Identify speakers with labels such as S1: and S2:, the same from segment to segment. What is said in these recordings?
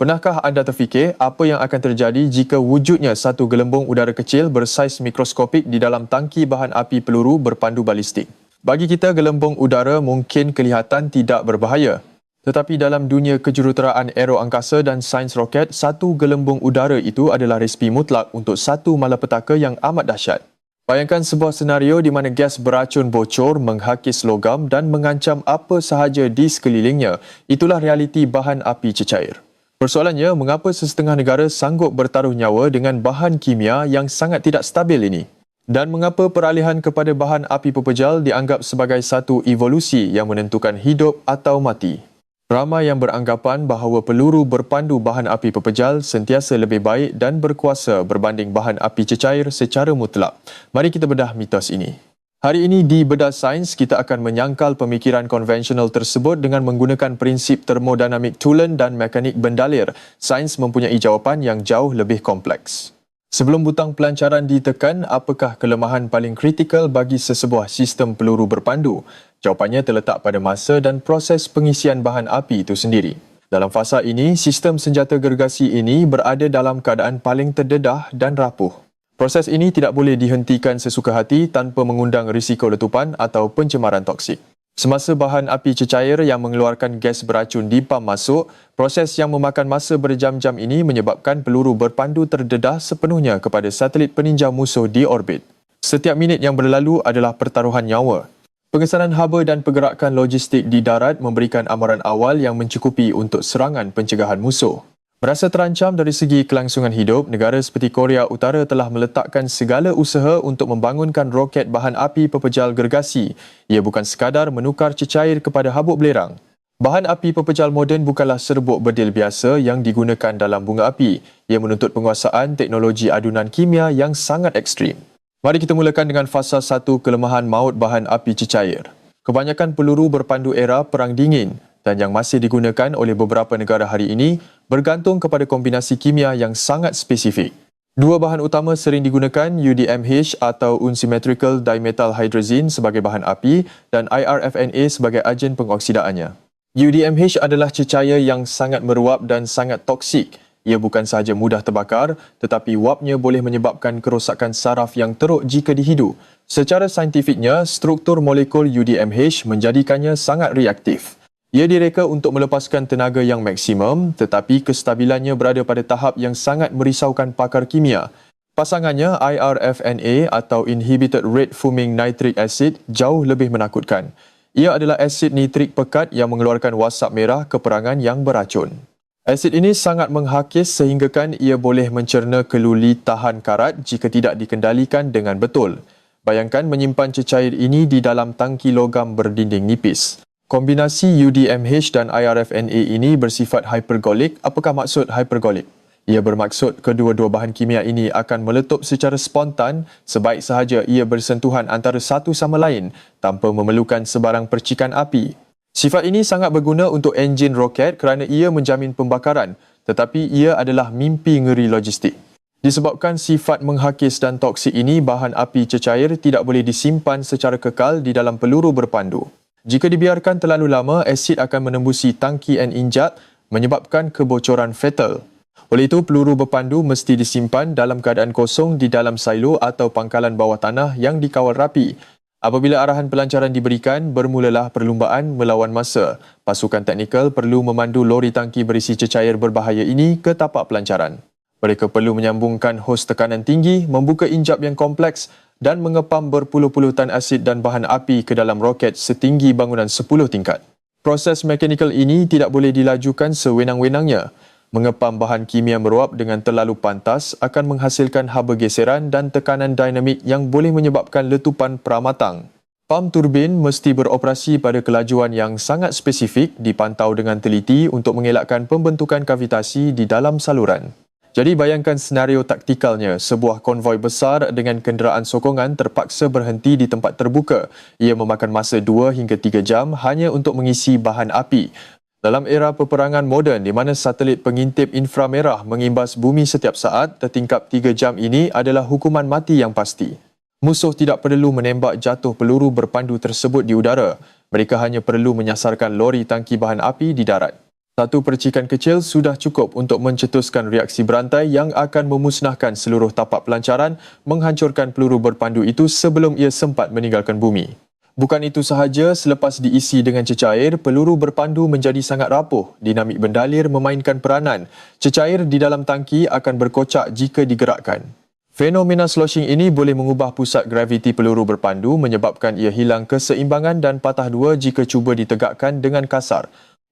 S1: Pernahkah anda terfikir apa yang akan terjadi jika wujudnya satu gelembung udara kecil bersaiz mikroskopik di dalam tangki bahan api peluru berpandu balistik? Bagi kita, gelembung udara mungkin kelihatan tidak berbahaya. Tetapi dalam dunia kejuruteraan aero angkasa dan sains roket, satu gelembung udara itu adalah resipi mutlak untuk satu malapetaka yang amat dahsyat. Bayangkan sebuah senario di mana gas beracun bocor, menghakis logam dan mengancam apa sahaja di sekelilingnya. Itulah realiti bahan api cecair. Persoalannya, mengapa sesetengah negara sanggup bertaruh nyawa dengan bahan kimia yang sangat tidak stabil ini? Dan mengapa peralihan kepada bahan api pepejal dianggap sebagai satu evolusi yang menentukan hidup atau mati? Ramai yang beranggapan bahawa peluru berpandu bahan api pepejal sentiasa lebih baik dan berkuasa berbanding bahan api cecair secara mutlak. Mari kita bedah mitos ini. Hari ini di Bedah Sains, kita akan menyangkal pemikiran konvensional tersebut dengan menggunakan prinsip termodinamik tulen dan mekanik bendalir. Sains mempunyai jawapan yang jauh lebih kompleks. Sebelum butang pelancaran ditekan, apakah kelemahan paling kritikal bagi sesebuah sistem peluru berpandu? Jawapannya terletak pada masa dan proses pengisian bahan api itu sendiri. Dalam fasa ini, sistem senjata gergasi ini berada dalam keadaan paling terdedah dan rapuh. Proses ini tidak boleh dihentikan sesuka hati tanpa mengundang risiko letupan atau pencemaran toksik. Semasa bahan api cecair yang mengeluarkan gas beracun dipam masuk, proses yang memakan masa berjam-jam ini menyebabkan peluru berpandu terdedah sepenuhnya kepada satelit peninjau musuh di orbit. Setiap minit yang berlalu adalah pertaruhan nyawa. Pengesanan haba dan pergerakan logistik di darat memberikan amaran awal yang mencukupi untuk serangan pencegahan musuh. Merasa terancam dari segi kelangsungan hidup, negara seperti Korea Utara telah meletakkan segala usaha untuk membangunkan roket bahan api pepejal gergasi. Ia bukan sekadar menukar cecair kepada habuk belerang. Bahan api pepejal moden bukanlah serbuk berdil biasa yang digunakan dalam bunga api. Ia menuntut penguasaan teknologi adunan kimia yang sangat ekstrim. Mari kita mulakan dengan fasa 1, kelemahan maut bahan api cecair. Kebanyakan peluru berpandu era Perang Dingin dan yang masih digunakan oleh beberapa negara hari ini bergantung kepada kombinasi kimia yang sangat spesifik. Dua bahan utama sering digunakan, UDMH atau unsymmetrical dimethyl hydrazine sebagai bahan api dan IRFNA sebagai agen pengoksidaannya. UDMH adalah cecair yang sangat meruap dan sangat toksik. Ia bukan sahaja mudah terbakar, tetapi wapnya boleh menyebabkan kerosakan saraf yang teruk jika dihidu. Secara saintifiknya, struktur molekul UDMH menjadikannya sangat reaktif. Ia direka untuk melepaskan tenaga yang maksimum, tetapi kestabilannya berada pada tahap yang sangat merisaukan pakar kimia. Pasangannya, IRFNA atau Inhibited Rate Fuming Nitric Acid, jauh lebih menakutkan. Ia adalah asid nitrik pekat yang mengeluarkan wasap merah keperangan yang beracun. Asid ini sangat menghakis sehinggakan ia boleh mencerna keluli tahan karat jika tidak dikendalikan dengan betul. Bayangkan menyimpan cecair ini di dalam tangki logam berdinding nipis. Kombinasi UDMH dan IRFNA ini bersifat hypergolik. Apakah maksud hypergolik? Ia bermaksud kedua-dua bahan kimia ini akan meletup secara spontan sebaik sahaja ia bersentuhan antara satu sama lain tanpa memerlukan sebarang percikan api. Sifat ini sangat berguna untuk enjin roket kerana ia menjamin pembakaran, tetapi ia adalah mimpi ngeri logistik. Disebabkan sifat menghakis dan toksik ini, bahan api cecair tidak boleh disimpan secara kekal di dalam peluru berpandu. Jika dibiarkan terlalu lama, asid akan menembusi tangki and injat menyebabkan kebocoran fatal. Oleh itu, peluru berpandu mesti disimpan dalam keadaan kosong di dalam silo atau pangkalan bawah tanah yang dikawal rapi. Apabila arahan pelancaran diberikan, bermulalah perlumbaan melawan masa. Pasukan teknikal perlu memandu lori tangki berisi cecair berbahaya ini ke tapak pelancaran. Mereka perlu menyambungkan hos tekanan tinggi, membuka injap yang kompleks dan mengepam berpuluh-puluh tan asid dan bahan api ke dalam roket setinggi bangunan 10 tingkat. Proses mekanikal ini tidak boleh dilajukan sewenang-wenangnya. Mengepam bahan kimia meruap dengan terlalu pantas akan menghasilkan haba geseran dan tekanan dinamik yang boleh menyebabkan letupan pramatang. Pam turbin mesti beroperasi pada kelajuan yang sangat spesifik, dipantau dengan teliti untuk mengelakkan pembentukan kavitasi di dalam saluran. Jadi bayangkan senario taktikalnya, sebuah konvoi besar dengan kenderaan sokongan terpaksa berhenti di tempat terbuka. Ia memakan masa 2 hingga 3 jam hanya untuk mengisi bahan api. Dalam era peperangan moden di mana satelit pengintip inframerah mengimbas bumi setiap saat, tertingkap 3 jam ini adalah hukuman mati yang pasti. Musuh tidak perlu menembak jatuh peluru berpandu tersebut di udara. Mereka hanya perlu menyasarkan lori tangki bahan api di darat. Satu percikan kecil sudah cukup untuk mencetuskan reaksi berantai yang akan memusnahkan seluruh tapak pelancaran, menghancurkan peluru berpandu itu sebelum ia sempat meninggalkan bumi. Bukan itu sahaja, selepas diisi dengan cecair, peluru berpandu menjadi sangat rapuh. Dinamik bendalir memainkan peranan. Cecair di dalam tangki akan berkocak jika digerakkan. Fenomena sloshing ini boleh mengubah pusat graviti peluru berpandu menyebabkan ia hilang keseimbangan dan patah dua jika cuba ditegakkan dengan kasar.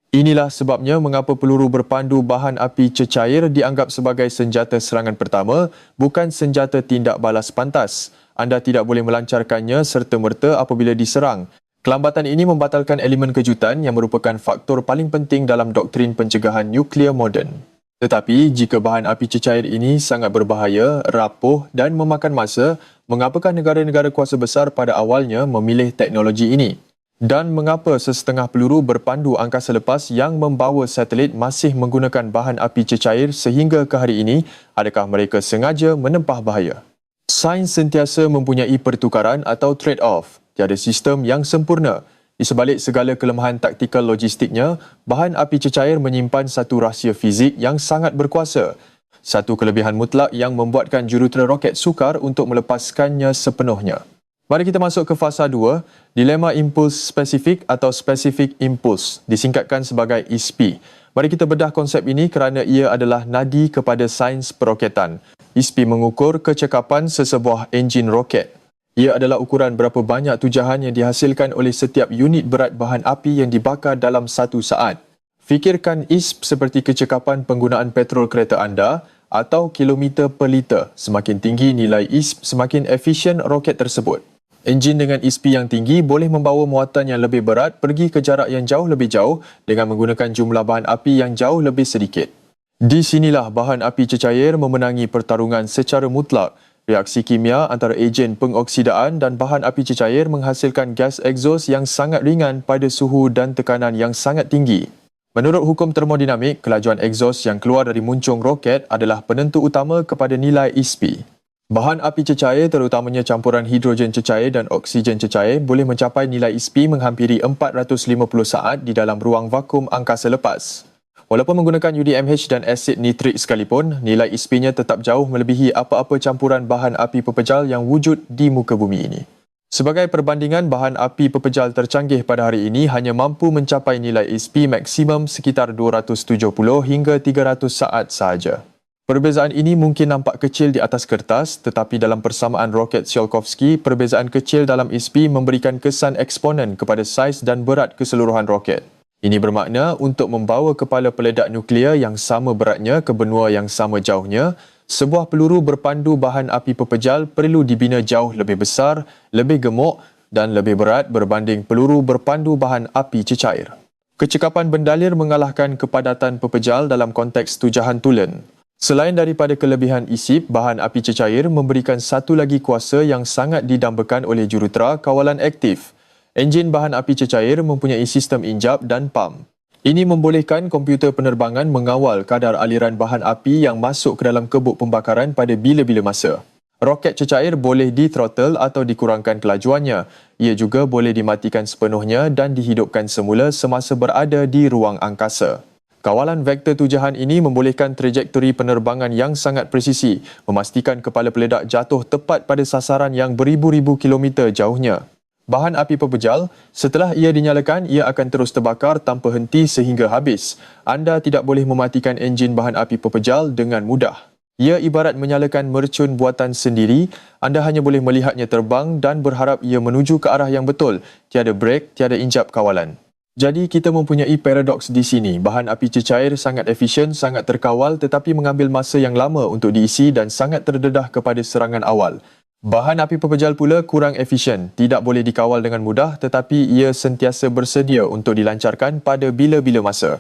S1: Inilah sebabnya mengapa peluru berpandu bahan api cecair dianggap sebagai senjata serangan pertama, bukan senjata tindak balas pantas. Anda tidak boleh melancarkannya serta-merta apabila diserang. Kelambatan ini membatalkan elemen kejutan yang merupakan faktor paling penting dalam doktrin pencegahan nuklear moden. Tetapi, jika bahan api cecair ini sangat berbahaya, rapuh dan memakan masa, mengapakah negara-negara kuasa besar pada awalnya memilih teknologi ini? Dan mengapa sesetengah peluru berpandu angkasa lepas yang membawa satelit masih menggunakan bahan api cecair sehingga ke hari ini? Adakah mereka sengaja menempah bahaya? Sains sentiasa mempunyai pertukaran atau trade-off. Tiada sistem yang sempurna. Di sebalik segala kelemahan taktikal logistiknya, bahan api cecair menyimpan satu rahsia fizik yang sangat berkuasa. Satu kelebihan mutlak yang membuatkan jurutera roket sukar untuk melepaskannya sepenuhnya. Mari kita masuk ke fasa 2, dilema impuls spesifik atau specific impulse, disingkatkan sebagai ISP. Mari kita bedah konsep ini kerana ia adalah nadi kepada sains peroketan. ISP mengukur kecekapan sesebuah enjin roket. Ia adalah ukuran berapa banyak tujahan yang dihasilkan oleh setiap unit berat bahan api yang dibakar dalam satu saat. Fikirkan ISP seperti kecekapan penggunaan petrol kereta anda atau kilometer per liter. Semakin tinggi nilai ISP, semakin efisien roket tersebut. Enjin dengan ISP yang tinggi boleh membawa muatan yang lebih berat pergi ke jarak yang jauh lebih jauh dengan menggunakan jumlah bahan api yang jauh lebih sedikit. Di sinilah bahan api cecair memenangi pertarungan secara mutlak. Reaksi kimia antara ejen pengoksidaan dan bahan api cecair menghasilkan gas egzos yang sangat ringan pada suhu dan tekanan yang sangat tinggi. Menurut hukum termodinamik, kelajuan egzos yang keluar dari muncung roket adalah penentu utama kepada nilai ISP. Bahan api cecair, terutamanya campuran hidrogen cecair dan oksigen cecair, boleh mencapai nilai ISP menghampiri 450 saat di dalam ruang vakum angkasa lepas. Walaupun menggunakan UDMH dan asid nitrik sekalipun, nilai ISP-nya tetap jauh melebihi apa-apa campuran bahan api pepejal yang wujud di muka bumi ini. Sebagai perbandingan, bahan api pepejal tercanggih pada hari ini hanya mampu mencapai nilai ISP maksimum sekitar 270 hingga 300 saat sahaja. Perbezaan ini mungkin nampak kecil di atas kertas, tetapi dalam persamaan roket Tsiolkovsky, perbezaan kecil dalam ISP memberikan kesan eksponen kepada saiz dan berat keseluruhan roket. Ini bermakna untuk membawa kepala peledak nuklear yang sama beratnya ke benua yang sama jauhnya, sebuah peluru berpandu bahan api pepejal perlu dibina jauh lebih besar, lebih gemuk dan lebih berat berbanding peluru berpandu bahan api cecair. Kecekapan bendalir mengalahkan kepadatan pepejal dalam konteks tujahan tulen. Selain daripada kelebihan isip, bahan api cecair memberikan satu lagi kuasa yang sangat didambakan oleh jurutera kawalan aktif. Enjin bahan api cecair mempunyai sistem injap dan pam. Ini membolehkan komputer penerbangan mengawal kadar aliran bahan api yang masuk ke dalam kebuk pembakaran pada bila-bila masa. Roket cecair boleh di-throttle atau dikurangkan kelajuannya. Ia juga boleh dimatikan sepenuhnya dan dihidupkan semula semasa berada di ruang angkasa. Kawalan vektor tujahan ini membolehkan trajektori penerbangan yang sangat presisi, memastikan kepala peledak jatuh tepat pada sasaran yang beribu-ribu kilometer jauhnya. Bahan api pepejal, setelah ia dinyalakan, ia akan terus terbakar tanpa henti sehingga habis. Anda tidak boleh mematikan enjin bahan api pepejal dengan mudah. Ia ibarat menyalakan mercun buatan sendiri, anda hanya boleh melihatnya terbang dan berharap ia menuju ke arah yang betul. Tiada brek, tiada injap kawalan. Jadi kita mempunyai paradoks di sini. Bahan api cecair sangat efisien, sangat terkawal tetapi mengambil masa yang lama untuk diisi dan sangat terdedah kepada serangan awal. Bahan api pepejal pula kurang efisien, tidak boleh dikawal dengan mudah tetapi ia sentiasa bersedia untuk dilancarkan pada bila-bila masa.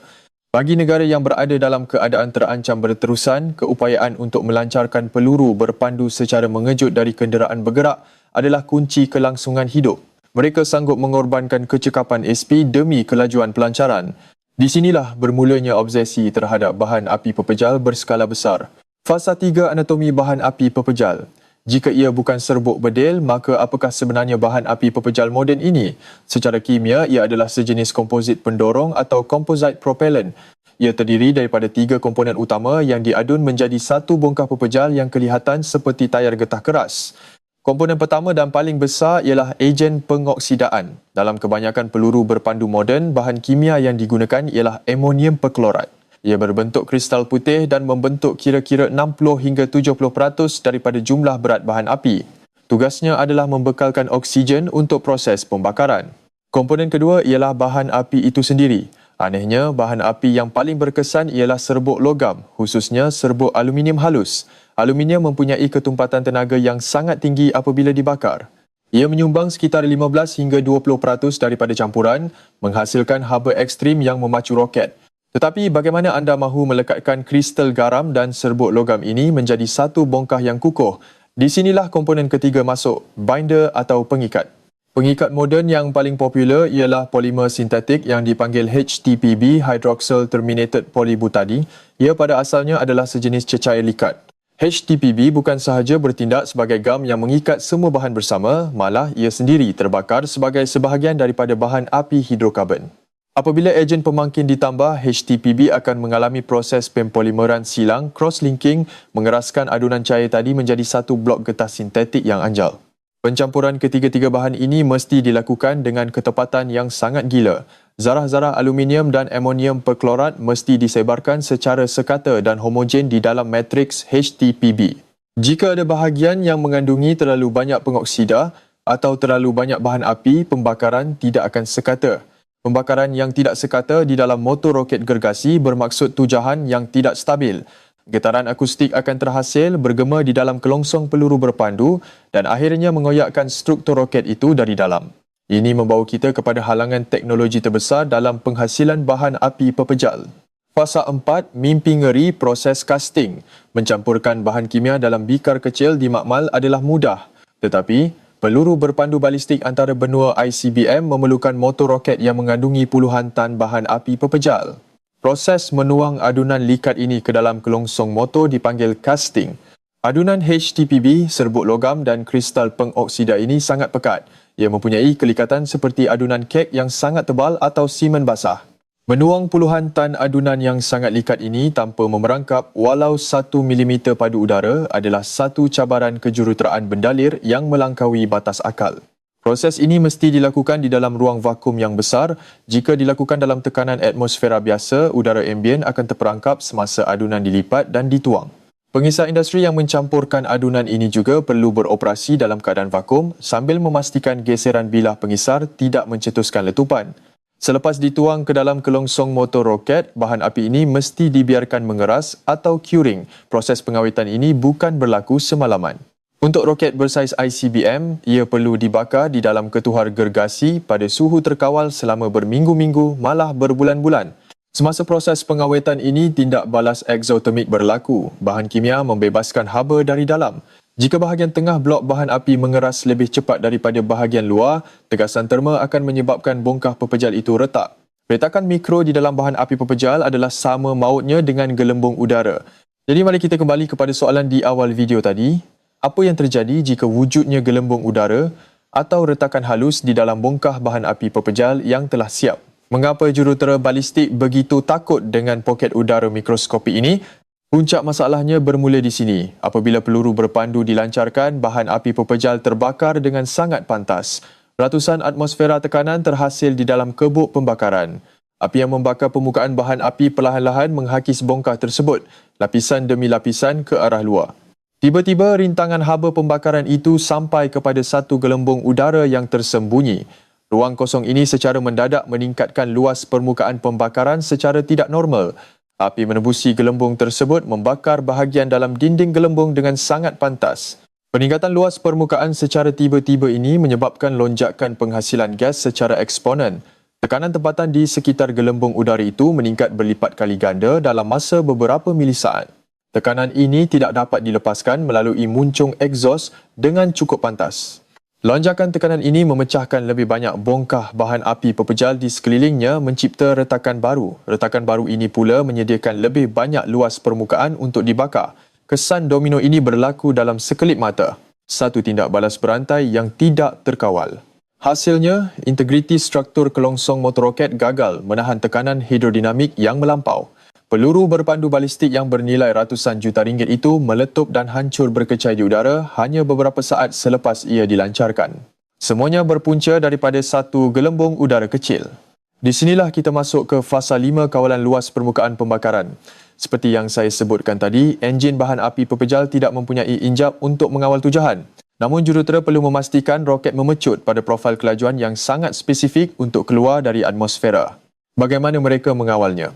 S1: Bagi negara yang berada dalam keadaan terancam berterusan, keupayaan untuk melancarkan peluru berpandu secara mengejut dari kenderaan bergerak adalah kunci kelangsungan hidup. Mereka sanggup mengorbankan kecekapan SP demi kelajuan pelancaran. Di sinilah bermulanya obsesi terhadap bahan api pepejal berskala besar. Fasa 3 anatomi bahan api pepejal. Jika ia bukan serbuk bedil, maka apakah sebenarnya bahan api pepejal moden ini? Secara kimia, ia adalah sejenis komposit pendorong atau composite propellant. Ia terdiri daripada 3 komponen utama yang diadun menjadi satu bongkah pepejal yang kelihatan seperti tayar getah keras. Komponen pertama dan paling besar ialah ejen pengoksidaan. Dalam kebanyakan peluru berpandu moden, bahan kimia yang digunakan ialah amonium perklorat. Ia berbentuk kristal putih dan membentuk kira-kira 60 hingga 70% daripada jumlah berat bahan api. Tugasnya adalah membekalkan oksigen untuk proses pembakaran. Komponen kedua ialah bahan api itu sendiri. Anehnya, bahan api yang paling berkesan ialah serbuk logam, khususnya serbuk aluminium halus. Aluminium mempunyai ketumpatan tenaga yang sangat tinggi apabila dibakar. Ia menyumbang sekitar 15 hingga 20% daripada campuran, menghasilkan haba ekstrim yang memacu roket. Tetapi bagaimana anda mahu melekatkan kristal garam dan serbuk logam ini menjadi satu bongkah yang kukuh? Di sinilah komponen ketiga masuk, binder atau pengikat. Pengikat moden yang paling popular ialah polimer sintetik yang dipanggil HTPB, Hydroxyl Terminated Polybutadiene. Ia pada asalnya adalah sejenis cecair likat. HTPB bukan sahaja bertindak sebagai gam yang mengikat semua bahan bersama, malah ia sendiri terbakar sebagai sebahagian daripada bahan api hidrokarbon. Apabila ejen pemangkin ditambah, HTPB akan mengalami proses pempolimeran silang, cross-linking, mengeraskan adunan cair tadi menjadi satu blok getah sintetik yang anjal. Pencampuran ketiga-tiga bahan ini mesti dilakukan dengan ketepatan yang sangat gila. Zarah-zarah aluminium dan amonium perklorat mesti disebarkan secara sekata dan homogen di dalam matriks HTPB. Jika ada bahagian yang mengandungi terlalu banyak pengoksida atau terlalu banyak bahan api, pembakaran tidak akan sekata. Pembakaran yang tidak sekata di dalam motor roket gergasi bermaksud tujahan yang tidak stabil. Getaran akustik akan terhasil bergema di dalam kelongsong peluru berpandu dan akhirnya mengoyakkan struktur roket itu dari dalam. Ini membawa kita kepada halangan teknologi terbesar dalam penghasilan bahan api pepejal. Fasa 4, mimpi ngeri proses casting. Mencampurkan bahan kimia dalam bikar kecil di makmal adalah mudah. Tetapi, peluru berpandu balistik antara benua ICBM memerlukan motor roket yang mengandungi puluhan tan bahan api pepejal. Proses menuang adunan likat ini ke dalam kelongsong motor dipanggil casting. Adunan HTPB, serbuk logam dan kristal pengoksida ini sangat pekat. Ia mempunyai kelikatan seperti adunan kek yang sangat tebal atau simen basah. Menuang puluhan tan adunan yang sangat likat ini tanpa memerangkap walau 1 mm padu udara adalah satu cabaran kejuruteraan bendalir yang melangkaui batas akal. Proses ini mesti dilakukan di dalam ruang vakum yang besar. Jika dilakukan dalam tekanan atmosfera biasa, udara ambien akan terperangkap semasa adunan dilipat dan dituang. Pengisar industri yang mencampurkan adunan ini juga perlu beroperasi dalam keadaan vakum sambil memastikan geseran bilah pengisar tidak mencetuskan letupan. Selepas dituang ke dalam kelongsong motor roket, bahan api ini mesti dibiarkan mengeras atau curing. Proses pengawetan ini bukan berlaku semalaman. Untuk roket bersaiz ICBM, ia perlu dibakar di dalam ketuhar gergasi pada suhu terkawal selama berminggu-minggu malah berbulan-bulan. Semasa proses pengawetan ini, tindak balas exothermik berlaku. Bahan kimia membebaskan haba dari dalam. Jika bahagian tengah blok bahan api mengeras lebih cepat daripada bahagian luar, tegasan terma akan menyebabkan bongkah pepejal itu retak. Retakan mikro di dalam bahan api pepejal adalah sama mautnya dengan gelembung udara. Jadi mari kita kembali kepada soalan di awal video tadi. Apa yang terjadi jika wujudnya gelembung udara atau retakan halus di dalam bongkah bahan api pepejal yang telah siap? Mengapa jurutera balistik begitu takut dengan poket udara mikroskopik ini? Puncak masalahnya bermula di sini. Apabila peluru berpandu dilancarkan, bahan api pepejal terbakar dengan sangat pantas. Ratusan atmosfera tekanan terhasil di dalam kebuk pembakaran. Api yang membakar permukaan bahan api perlahan-lahan menghakis bongkah tersebut, lapisan demi lapisan ke arah luar. Tiba-tiba rintangan haba pembakaran itu sampai kepada satu gelembung udara yang tersembunyi. Ruang kosong ini secara mendadak meningkatkan luas permukaan pembakaran secara tidak normal. Api menembusi gelembung tersebut membakar bahagian dalam dinding gelembung dengan sangat pantas. Peningkatan luas permukaan secara tiba-tiba ini menyebabkan lonjakan penghasilan gas secara eksponen. Tekanan tempatan di sekitar gelembung udara itu meningkat berlipat kali ganda dalam masa beberapa milisaat. Tekanan ini tidak dapat dilepaskan melalui muncung egzos dengan cukup pantas. Lonjakan tekanan ini memecahkan lebih banyak bongkah bahan api pepejal di sekelilingnya mencipta retakan baru. Retakan baru ini pula menyediakan lebih banyak luas permukaan untuk dibakar. Kesan domino ini berlaku dalam sekelip mata. Satu tindak balas berantai yang tidak terkawal. Hasilnya, integriti struktur kelongsong motor roket gagal menahan tekanan hidrodinamik yang melampau. Peluru berpandu balistik yang bernilai ratusan juta ringgit itu meletup dan hancur berkecai di udara hanya beberapa saat selepas ia dilancarkan. Semuanya berpunca daripada satu gelembung udara kecil. Di sinilah kita masuk ke fasa 5 kawalan luas permukaan pembakaran. Seperti yang saya sebutkan tadi, enjin bahan api pepejal tidak mempunyai injap untuk mengawal tujahan. Namun jurutera perlu memastikan roket memecut pada profil kelajuan yang sangat spesifik untuk keluar dari atmosfera. Bagaimana mereka mengawalnya?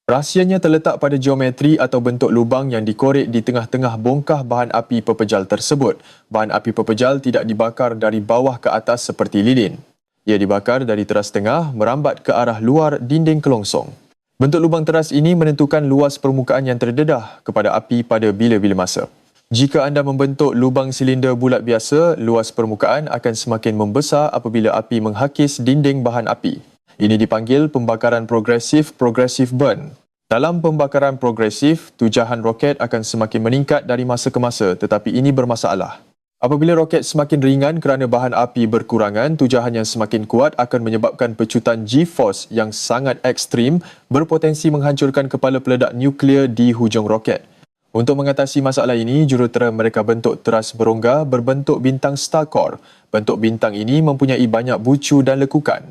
S1: Rahsianya terletak pada geometri atau bentuk lubang yang dikorek di tengah-tengah bongkah bahan api pepejal tersebut. Bahan api pepejal tidak dibakar dari bawah ke atas seperti lilin. Ia dibakar dari teras tengah merambat ke arah luar dinding kelongsong. Bentuk lubang teras ini menentukan luas permukaan yang terdedah kepada api pada bila-bila masa. Jika anda membentuk lubang silinder bulat biasa, luas permukaan akan semakin membesar apabila api menghakis dinding bahan api. Ini dipanggil pembakaran progresif burn. Dalam pembakaran progresif, tujahan roket akan semakin meningkat dari masa ke masa tetapi ini bermasalah. Apabila roket semakin ringan kerana bahan api berkurangan, tujahan yang semakin kuat akan menyebabkan pecutan G-force yang sangat ekstrim berpotensi menghancurkan kepala peledak nuklear di hujung roket. Untuk mengatasi masalah ini, jurutera mereka bentuk teras berongga berbentuk bintang star core. Bentuk bintang ini mempunyai banyak bucu dan lekukan.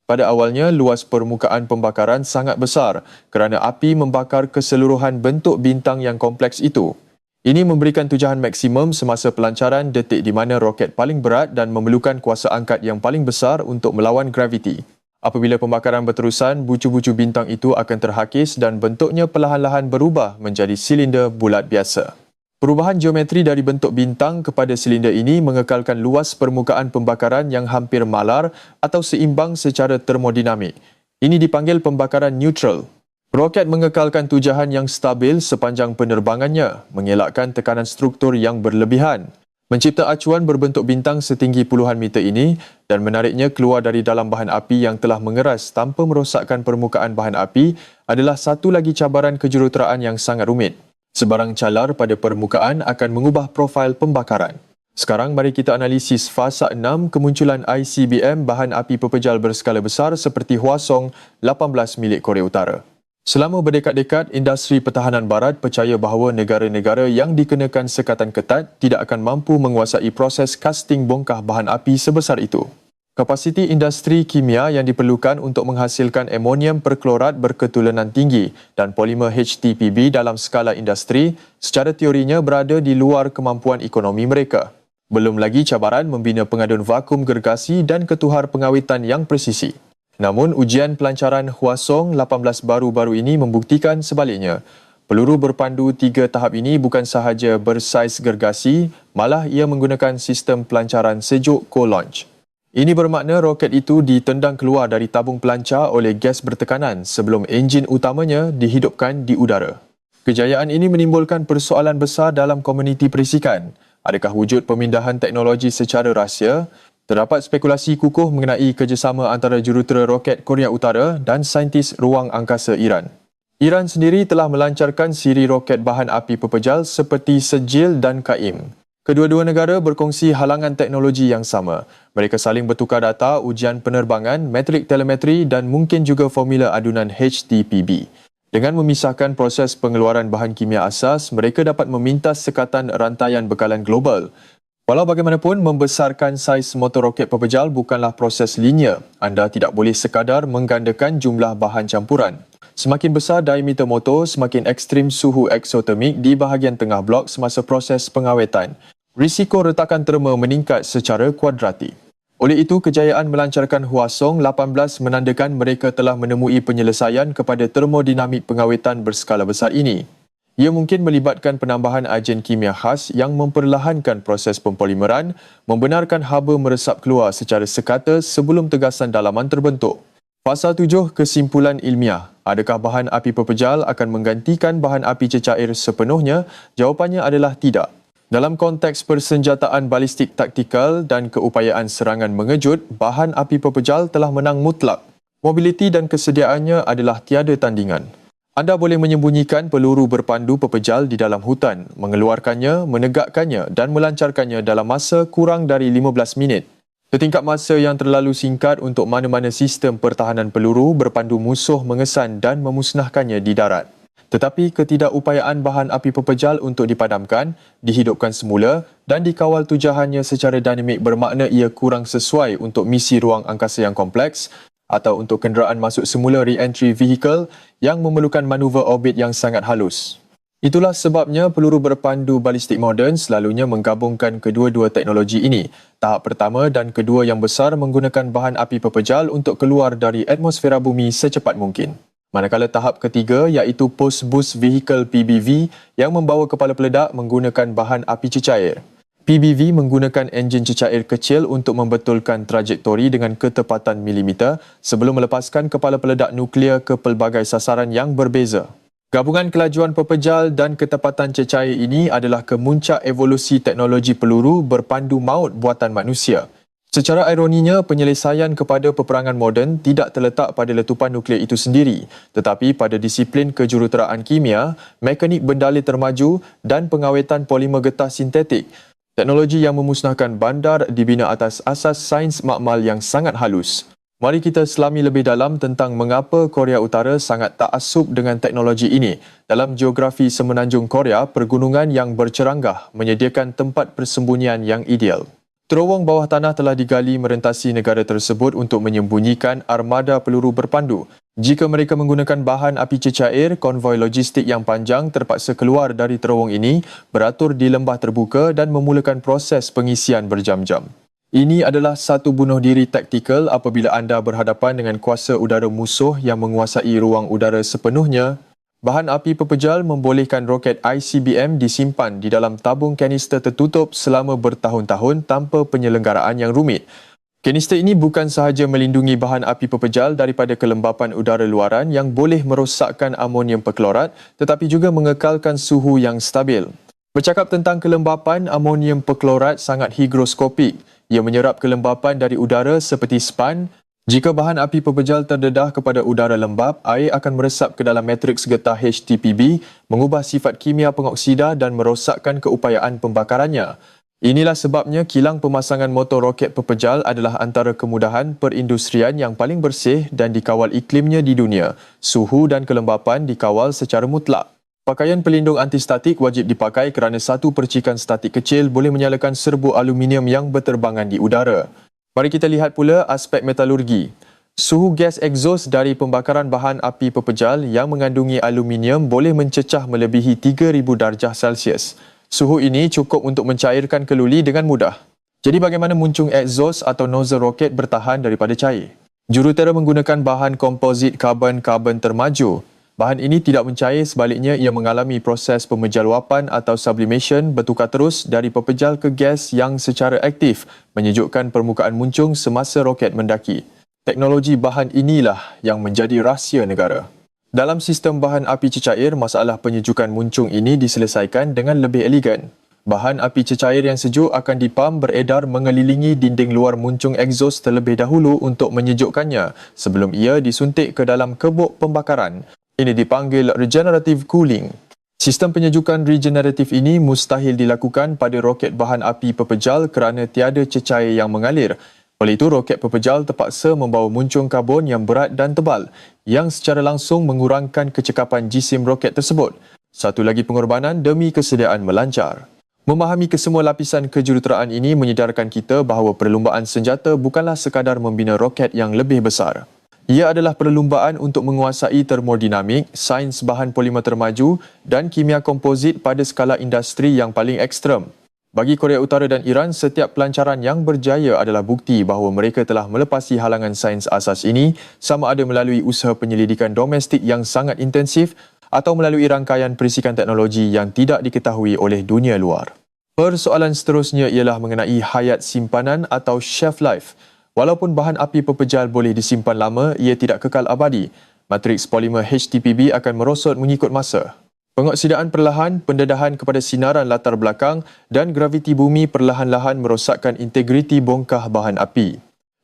S1: Pada awalnya, luas permukaan pembakaran sangat besar kerana api membakar keseluruhan bentuk bintang yang kompleks itu. Ini memberikan tujahan maksimum semasa pelancaran detik di mana roket paling berat dan memerlukan kuasa angkat yang paling besar untuk melawan graviti. Apabila pembakaran berterusan, bucu-bucu bintang itu akan terhakis dan bentuknya perlahan-lahan berubah menjadi silinder bulat biasa. Perubahan geometri dari bentuk bintang kepada silinder ini mengekalkan luas permukaan pembakaran yang hampir malar atau seimbang secara termodinamik. Ini dipanggil pembakaran neutral. Roket mengekalkan tujahan yang stabil sepanjang penerbangannya, mengelakkan tekanan struktur yang berlebihan. Mencipta acuan berbentuk bintang setinggi puluhan meter ini dan menariknya keluar dari dalam bahan api yang telah mengeras tanpa merosakkan permukaan bahan api adalah satu lagi cabaran kejuruteraan yang sangat rumit. Sebarang calar pada permukaan akan mengubah profil pembakaran. Sekarang mari kita analisis fasa 6 kemunculan ICBM bahan api pepejal berskala besar seperti Hwasong 18 milik Korea Utara. Selama berdekad-dekad, industri pertahanan barat percaya bahawa negara-negara yang dikenakan sekatan ketat tidak akan mampu menguasai proses casting bongkah bahan api sebesar itu. Kapasiti industri kimia yang diperlukan untuk menghasilkan amonium perklorat berketulenan tinggi dan polimer HTPB dalam skala industri secara teorinya berada di luar kemampuan ekonomi mereka. Belum lagi cabaran membina pengadun vakum gergasi dan ketuhar pengawitan yang presisi. Namun ujian pelancaran Hwasong 18 baru-baru ini membuktikan sebaliknya. Peluru berpandu 3 tahap ini bukan sahaja bersaiz gergasi, malah ia menggunakan sistem pelancaran sejuk co-launch. Ini bermakna roket itu ditendang keluar dari tabung pelancar oleh gas bertekanan sebelum enjin utamanya dihidupkan di udara. Kejayaan ini menimbulkan persoalan besar dalam komuniti perisikan. Adakah wujud pemindahan teknologi secara rahsia? Terdapat spekulasi kukuh mengenai kerjasama antara jurutera roket Korea Utara dan saintis ruang angkasa Iran. Iran sendiri telah melancarkan siri roket bahan api pepejal seperti Sejil dan Qaim. Kedua-dua negara berkongsi halangan teknologi yang sama. Mereka saling bertukar data, ujian penerbangan, metrik telemetri dan mungkin juga formula adunan HTPB. Dengan memisahkan proses pengeluaran bahan kimia asas, mereka dapat memintas sekatan rantaian bekalan global. Walau bagaimanapun, membesarkan saiz motor roket pepejal bukanlah proses linear. Anda tidak boleh sekadar menggandakan jumlah bahan campuran. Semakin besar diameter motor, semakin ekstrim suhu eksotermik di bahagian tengah blok semasa proses pengawetan. Risiko retakan terma meningkat secara kuadratik. Oleh itu, kejayaan melancarkan Hwasong 18 menandakan mereka telah menemui penyelesaian kepada termodinamik pengawetan berskala besar ini. Ia mungkin melibatkan penambahan agen kimia khas yang memperlahankan proses pempolimeran, membenarkan haba meresap keluar secara sekata sebelum tegasan dalaman terbentuk. Fasa 7, kesimpulan ilmiah. Adakah bahan api pepejal akan menggantikan bahan api cecair sepenuhnya? Jawapannya adalah tidak. Dalam konteks persenjataan balistik taktikal dan keupayaan serangan mengejut, bahan api pepejal telah menang mutlak. Mobiliti dan kesediaannya adalah tiada tandingan. Anda boleh menyembunyikan peluru berpandu pepejal di dalam hutan, mengeluarkannya, menegakkannya dan melancarkannya dalam masa kurang dari 15 minit. Setingkap masa yang terlalu singkat untuk mana-mana sistem pertahanan peluru berpandu musuh mengesan dan memusnahkannya di darat. Tetapi ketidakupayaan bahan api pepejal untuk dipadamkan, dihidupkan semula dan dikawal tujahannya secara dinamik bermakna ia kurang sesuai untuk misi ruang angkasa yang kompleks atau untuk kenderaan masuk semula re-entry vehicle yang memerlukan manuver orbit yang sangat halus. Itulah sebabnya peluru berpandu balistik moden selalunya menggabungkan kedua-dua teknologi ini. Tahap pertama dan kedua yang besar menggunakan bahan api pepejal untuk keluar dari atmosfera bumi secepat mungkin. Manakala tahap ketiga iaitu Post Boost Vehicle PBV yang membawa kepala peledak menggunakan bahan api cecair. PBV menggunakan enjin cecair kecil untuk membetulkan trajektori dengan ketepatan milimeter sebelum melepaskan kepala peledak nuklear ke pelbagai sasaran yang berbeza. Gabungan kelajuan pepejal dan ketepatan cecair ini adalah kemuncak evolusi teknologi peluru berpandu maut buatan manusia. Secara ironinya, penyelesaian kepada peperangan moden tidak terletak pada letupan nuklear itu sendiri, tetapi pada disiplin kejuruteraan kimia, mekanik bendalih termaju dan pengawetan polimer getah sintetik. Teknologi yang memusnahkan bandar dibina atas asas sains makmal yang sangat halus. Mari kita selami lebih dalam tentang mengapa Korea Utara sangat taksub dengan teknologi ini. Dalam geografi semenanjung Korea, pergunungan yang berceranggah menyediakan tempat persembunyian yang ideal. Terowong bawah tanah telah digali merentasi negara tersebut untuk menyembunyikan armada peluru berpandu. Jika mereka menggunakan bahan api cecair, konvoi logistik yang panjang terpaksa keluar dari terowong ini, beratur di lembah terbuka dan memulakan proses pengisian berjam-jam. Ini adalah satu bunuh diri taktikal apabila anda berhadapan dengan kuasa udara musuh yang menguasai ruang udara sepenuhnya. Bahan api pepejal membolehkan roket ICBM disimpan di dalam tabung kanister tertutup selama bertahun-tahun tanpa penyelenggaraan yang rumit. Kanister ini bukan sahaja melindungi bahan api pepejal daripada kelembapan udara luaran yang boleh merosakkan amonium perklorat, tetapi juga mengekalkan suhu yang stabil. Bercakap tentang kelembapan, amonium perklorat sangat higroskopik. Ia menyerap kelembapan dari udara seperti span. Jika bahan api pepejal terdedah kepada udara lembap, air akan meresap ke dalam matriks getah HTPB, mengubah sifat kimia pengoksida dan merosakkan keupayaan pembakarannya. Inilah sebabnya kilang pemasangan motor roket pepejal adalah antara kemudahan perindustrian yang paling bersih dan dikawal iklimnya di dunia. Suhu dan kelembapan dikawal secara mutlak. Pakaian pelindung antistatik wajib dipakai kerana satu percikan statik kecil boleh menyalakan serbu aluminium yang berterbangan di udara. Mari kita lihat pula aspek metalurgi. Suhu gas egzos dari pembakaran bahan api pepejal yang mengandungi aluminium boleh mencecah melebihi 3000 darjah Celsius. Suhu ini cukup untuk mencairkan keluli dengan mudah. Jadi bagaimana muncung egzos atau nozzle roket bertahan daripada cair? Jurutera menggunakan bahan komposit karbon-karbon termaju. Bahan ini tidak mencair, sebaliknya ia mengalami proses pemejaluapan atau sublimation bertukar terus dari pepejal ke gas yang secara aktif menyejukkan permukaan muncung semasa roket mendaki. Teknologi bahan inilah yang menjadi rahsia negara. Dalam sistem bahan api cecair, masalah penyejukan muncung ini diselesaikan dengan lebih elegan. Bahan api cecair yang sejuk akan dipam beredar mengelilingi dinding luar muncung egzos terlebih dahulu untuk menyejukkannya sebelum ia disuntik ke dalam kebuk pembakaran. Ini dipanggil regenerative cooling. Sistem penyejukan regeneratif ini mustahil dilakukan pada roket bahan api pepejal kerana tiada cecair yang mengalir. Oleh itu, roket pepejal terpaksa membawa muncung karbon yang berat dan tebal yang secara langsung mengurangkan kecekapan jisim roket tersebut. Satu lagi pengorbanan demi kesediaan melancar. Memahami kesemua lapisan kejuruteraan ini menyedarkan kita bahawa perlumbaan senjata bukanlah sekadar membina roket yang lebih besar. Ia adalah perlumbaan untuk menguasai termodinamik, sains bahan polimer termaju dan kimia kompozit pada skala industri yang paling ekstrem. Bagi Korea Utara dan Iran, setiap pelancaran yang berjaya adalah bukti bahawa mereka telah melepasi halangan sains asas ini sama ada melalui usaha penyelidikan domestik yang sangat intensif atau melalui rangkaian perisikan teknologi yang tidak diketahui oleh dunia luar. Persoalan seterusnya ialah mengenai hayat simpanan atau shelf life. Walaupun bahan api pepejal boleh disimpan lama, ia tidak kekal abadi. Matriks polimer HTPB akan merosot mengikut masa. Pengoksidaan perlahan, pendedahan kepada sinaran latar belakang dan graviti bumi perlahan-lahan merosakkan integriti bongkah bahan api.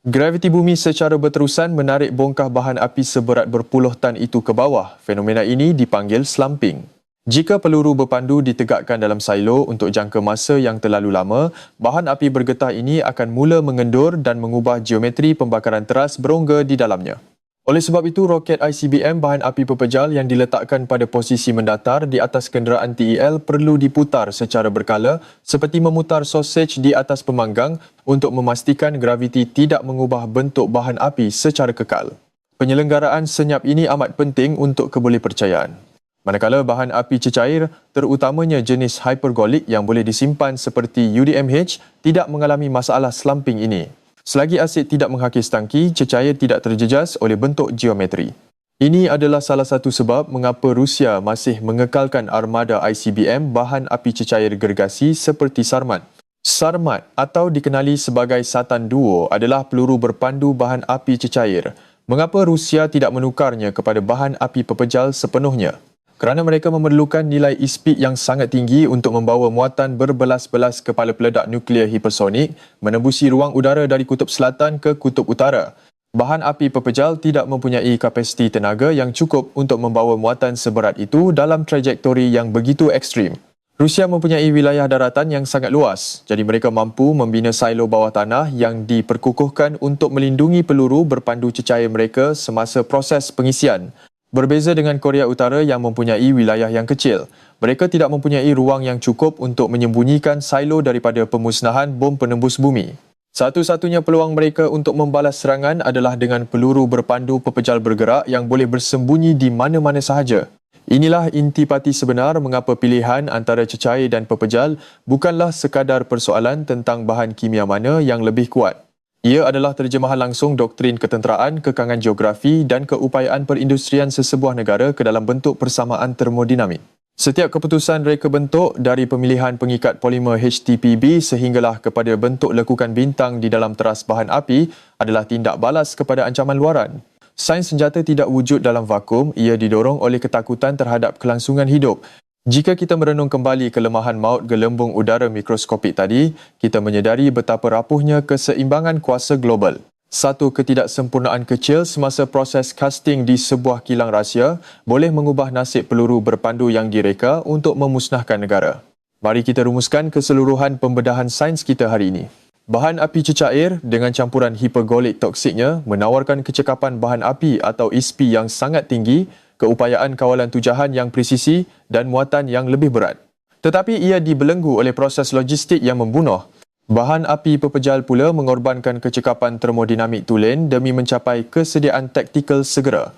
S1: Graviti bumi secara berterusan menarik bongkah bahan api seberat berpuluh tan itu ke bawah. Fenomena ini dipanggil slumping. Jika peluru berpandu ditegakkan dalam silo untuk jangka masa yang terlalu lama, bahan api bergetah ini akan mula mengendur dan mengubah geometri pembakaran teras berongga di dalamnya. Oleh sebab itu, roket ICBM bahan api pepejal yang diletakkan pada posisi mendatar di atas kenderaan TEL perlu diputar secara berkala seperti memutar sausage di atas pemanggang untuk memastikan graviti tidak mengubah bentuk bahan api secara kekal. Penyelenggaraan senyap ini amat penting untuk kebolehpercayaan. Manakala bahan api cecair, terutamanya jenis hypergolic yang boleh disimpan seperti UDMH, tidak mengalami masalah slumping ini. Selagi asid tidak menghakis tangki, cecair tidak terjejas oleh bentuk geometri. Ini adalah salah satu sebab mengapa Rusia masih mengekalkan armada ICBM bahan api cecair gergasi seperti Sarmat. Sarmat atau dikenali sebagai Satan Duo adalah peluru berpandu bahan api cecair. Mengapa Rusia tidak menukarnya kepada bahan api pepejal sepenuhnya? Kerana mereka memerlukan nilai speed yang sangat tinggi untuk membawa muatan berbelas-belas kepala peledak nuklear hipersonik menembusi ruang udara dari kutub selatan ke kutub utara. Bahan api pepejal tidak mempunyai kapasiti tenaga yang cukup untuk membawa muatan seberat itu dalam trajektori yang begitu ekstrim. Rusia mempunyai wilayah daratan yang sangat luas, jadi mereka mampu membina silo bawah tanah yang diperkukuhkan untuk melindungi peluru berpandu cecair mereka semasa proses pengisian. Berbeza dengan Korea Utara yang mempunyai wilayah yang kecil, mereka tidak mempunyai ruang yang cukup untuk menyembunyikan silo daripada pemusnahan bom penembus bumi. Satu-satunya peluang mereka untuk membalas serangan adalah dengan peluru berpandu pepejal bergerak yang boleh bersembunyi di mana-mana sahaja. Inilah intipati sebenar mengapa pilihan antara cecair dan pepejal bukanlah sekadar persoalan tentang bahan kimia mana yang lebih kuat. Ia adalah terjemahan langsung doktrin ketenteraan, kekangan geografi dan keupayaan perindustrian sesebuah negara ke dalam bentuk persamaan termodinamik. Setiap keputusan reka bentuk dari pemilihan pengikat polimer HTPB sehinggalah kepada bentuk lekukan bintang di dalam teras bahan api adalah tindak balas kepada ancaman luaran. Sains senjata tidak wujud dalam vakum, ia didorong oleh ketakutan terhadap kelangsungan hidup. Jika kita merenung kembali kelemahan maut gelembung udara mikroskopik tadi, kita menyedari betapa rapuhnya keseimbangan kuasa global. Satu ketidaksempurnaan kecil semasa proses casting di sebuah kilang rahsia boleh mengubah nasib peluru berpandu yang direka untuk memusnahkan negara. Mari kita rumuskan keseluruhan pembedahan sains kita hari ini. Bahan api cecair dengan campuran hipergolic toksiknya menawarkan kecekapan bahan api atau ISP yang sangat tinggi, keupayaan kawalan tujahan yang presisi dan muatan yang lebih berat. Tetapi ia dibelenggu oleh proses logistik yang membunuh. Bahan api pepejal pula mengorbankan kecekapan termodinamik tulen demi mencapai kesediaan taktikal segera.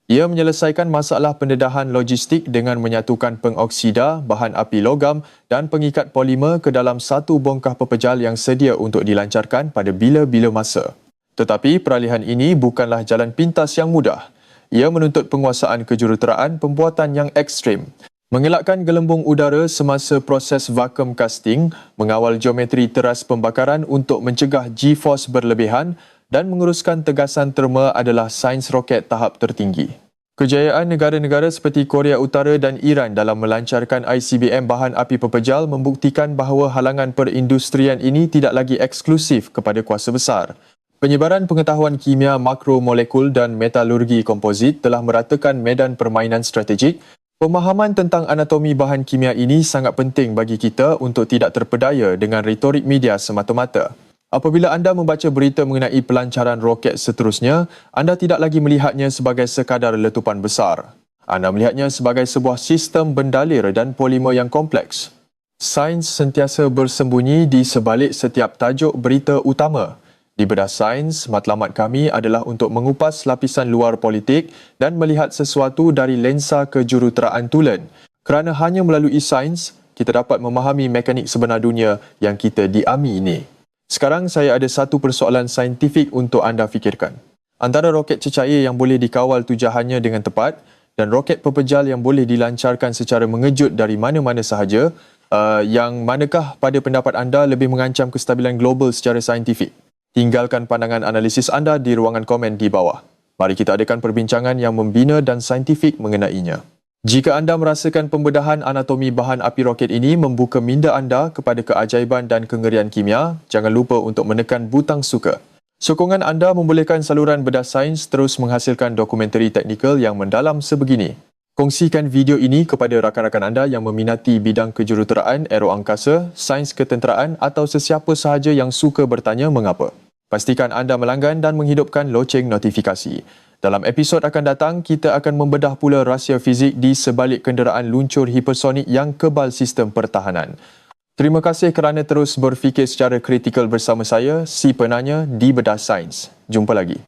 S1: Ia menyelesaikan masalah pendedahan logistik dengan menyatukan pengoksida, bahan api logam dan pengikat polimer ke dalam satu bongkah pepejal yang sedia untuk dilancarkan pada bila-bila masa. Tetapi peralihan ini bukanlah jalan pintas yang mudah. Ia menuntut penguasaan kejuruteraan pembuatan yang ekstrim. Mengelakkan gelembung udara semasa proses vacuum casting, mengawal geometri teras pembakaran untuk mencegah G-force berlebihan dan menguruskan tegasan terma adalah sains roket tahap tertinggi. Kejayaan negara-negara seperti Korea Utara dan Iran dalam melancarkan ICBM bahan api pepejal membuktikan bahawa halangan perindustrian ini tidak lagi eksklusif kepada kuasa besar. Penyebaran pengetahuan kimia makromolekul dan metalurgi kompozit telah meratakan medan permainan strategik. Pemahaman tentang anatomi bahan kimia ini sangat penting bagi kita untuk tidak terpedaya dengan retorik media semata-mata. Apabila anda membaca berita mengenai pelancaran roket seterusnya, anda tidak lagi melihatnya sebagai sekadar letupan besar. Anda melihatnya sebagai sebuah sistem bendalir dan polimer yang kompleks. Sains sentiasa bersembunyi di sebalik setiap tajuk berita utama. Di bedah sains, matlamat kami adalah untuk mengupas lapisan luar politik dan melihat sesuatu dari lensa kejuruteraan tulen. Kerana hanya melalui sains, kita dapat memahami mekanik sebenar dunia yang kita diami ini. Sekarang saya ada satu persoalan saintifik untuk anda fikirkan. Antara roket cecair yang boleh dikawal tujahannya dengan tepat dan roket pepejal yang boleh dilancarkan secara mengejut dari mana-mana sahaja, yang manakah pada pendapat anda lebih mengancam kestabilan global secara saintifik? Tinggalkan pandangan analisis anda di ruangan komen di bawah. Mari kita adakan perbincangan yang membina dan saintifik mengenainya. Jika anda merasakan pembedahan anatomi bahan api roket ini membuka minda anda kepada keajaiban dan kengerian kimia, jangan lupa untuk menekan butang suka. Sokongan anda membolehkan saluran bedah sains terus menghasilkan dokumentari teknikal yang mendalam sebegini. Kongsikan video ini kepada rakan-rakan anda yang meminati bidang kejuruteraan, aeroangkasa, sains ketenteraan atau sesiapa sahaja yang suka bertanya mengapa. Pastikan anda melanggan dan menghidupkan loceng notifikasi. Dalam episod akan datang, kita akan membedah pula rahsia fizik di sebalik kenderaan luncur hipersonik yang kebal sistem pertahanan. Terima kasih kerana terus berfikir secara kritikal bersama saya, si penanya di Bedah Sains. Jumpa lagi.